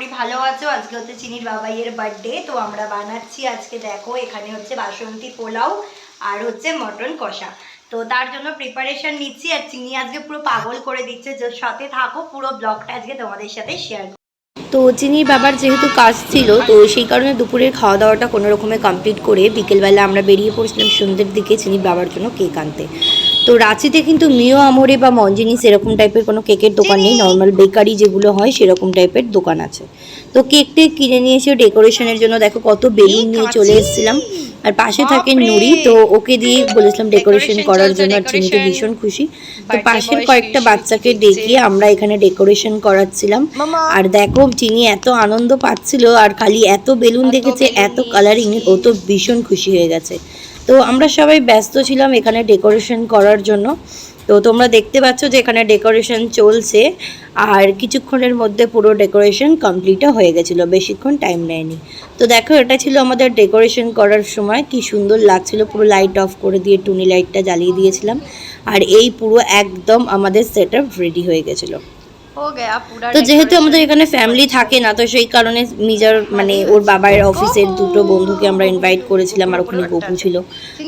করি ভালো আছো। আজকে হচ্ছে চিনির বাবাইয়ের বার্থডে, তো আমরা বানাচ্ছি আজকে দেখো এখানে হচ্ছে বাসন্তী পোলাও আর হচ্ছে মটন কষা। তো তার জন্য প্রিপারেশন নিচ্ছি আর চিনি আজকে পুরো পাগল করে দিচ্ছে। যে সাথে থাকো, পুরো ব্লগটা আজকে তোমাদের সাথে শেয়ার। তো চিনির বাবার যেহেতু কাজ ছিল, তো সেই কারণে দুপুরের খাওয়া দাওয়াটা কোনো রকমে কমপ্লিট করে বিকেলবেলা আমরা বেরিয়ে পড়ছিলাম সন্ধ্যের দিকে চিনির বাবার জন্য কেক আনতে। তো রাঁচিতে কিন্তু মিও আমরে বা মঞ্জিনিস এরকম টাইপের কোনো কেকের দোকান নেই, নর্মাল বেকারি যেগুলো হয় সেরকম টাইপের দোকান আছে। তো কেকটা কিনে নিয়ে এসে ডেকোরেশনের জন্য দেখো কত বেলুন নিয়ে চলে এসেছিলাম। আর পাশে থাকে নুরি, তো ওকে দিয়ে বলেছিলাম ডেকোরেশন করার জন্য, আর চিনি তো ভীষণ খুশি। তো পাশের কয়েকটা বাচ্চাকে ডেকে আমরা এখানে ডেকোরেশন করাচ্ছিলাম। আর দেখো চিনি এত আনন্দ পাচ্ছিল, আর খালি এত বেলুন দেখেছে, এত কালারিং, ও তো ভীষণ খুশি হয়ে গেছে। তো আমরা সবাই ব্যস্ত ছিলাম এখানে ডেকোরেশন করার জন্য। তো তোমরা দেখতে পাচ্ছ যে এখানে ডেকোরেশন চলছে, আর কিছুক্ষণের মধ্যে পুরো ডেকোরেশন কমপ্লিটও হয়ে গেছিলো, বেশিক্ষণ টাইম নেয়নি। তো দেখো এটা ছিল আমাদের ডেকোরেশন করার সময়, কি সুন্দর লাগছিল। পুরো লাইট অফ করে দিয়ে টুনি লাইটটা জ্বালিয়ে দিয়েছিলাম, আর এই পুরো একদম আমাদের সেট আপ রেডি হয়ে গেছিলো। তো যেহেতু আমাদের এখানে ফ্যামিলি থাকে না, তো সেই কারণে নিজের মানে ওর বাবার অফিসের দুটো বন্ধুকে আমরা ইনভাইট করেছিলাম, আর ওখানে গপু ছিল,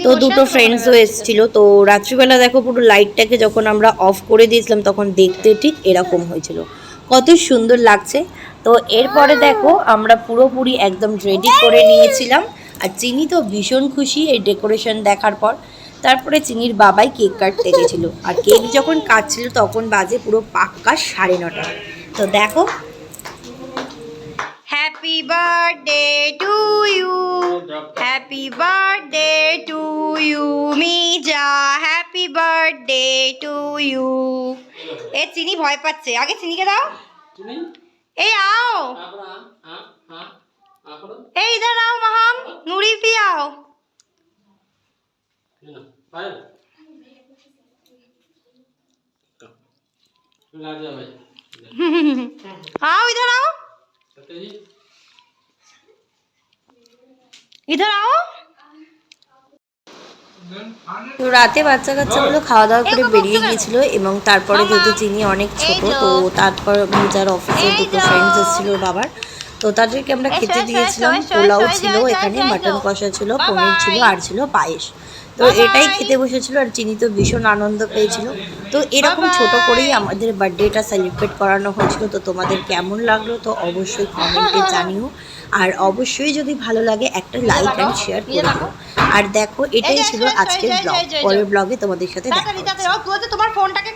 তো দুটো ফ্রেন্ডসও এসেছিল। তো রাত্রিবেলা দেখো পুরো লাইটটাকে যখন আমরা অফ করে দিয়েছিলাম তখন দেখতে ঠিক এরকম হয়েছিল, কত সুন্দর লাগছে। তো এরপরে দেখো আমরা পুরোপুরি একদম রেডি করে নিয়েছিলাম, আর চিনি তো ভীষণ খুশি এই ডেকোরেশন দেখার পর। তারপরে চিনির বাবাই কেক কাটতে গেছিলো, আর কেক যখন কাটছিল তখন বাজে পুরো পাক্কা 9:30। তো দেখো, happy birthday to you, happy birthday to you Mija, happy birthday to you. এ চিনি ভয় পাচ্ছে, আগে চিনিকে দাও। এই आओ, এই इधर आओ महाम, नूरी भी आओ। आओ इधर आओ, इधर आओ। তো রাতে বাচ্চা কাচ্চাগুলো খাওয়া দাওয়া করে বেরিয়ে গিয়েছিল, এবং তারপরে যেহেতু চিনি অনেক ছোট, তো তারপর যার অফিসে দুটো ফ্রেন্ডস এসেছিল বাবার, তো তাদেরকে আমরা খেতে দিয়েছিলাম। পোলাও ছিল, এখানে মাটন কষা ছিল, পনির ছিল, আর ছিল পায়েস। তো এটাই খেতে বসেছিল, আর চিনি তো ভীষণ আনন্দ পেয়েছিল। তো এরকম ছোট করেই আমাদের বার্থডেটা সেলিব্রেট করানো হয়েছিল। তো তোমাদের কেমন লাগলো তো অবশ্যই কমেন্টে জানিও, আর অবশ্যই যদি ভালো লাগে একটা লাইক অ্যান্ড শেয়ার করে দিও। আর দেখো এটাই ছিল আজকের ব্লগ, পরের ব্লগে তোমাদের সাথে দেখা হচ্ছে। তোমার ফোনটাকে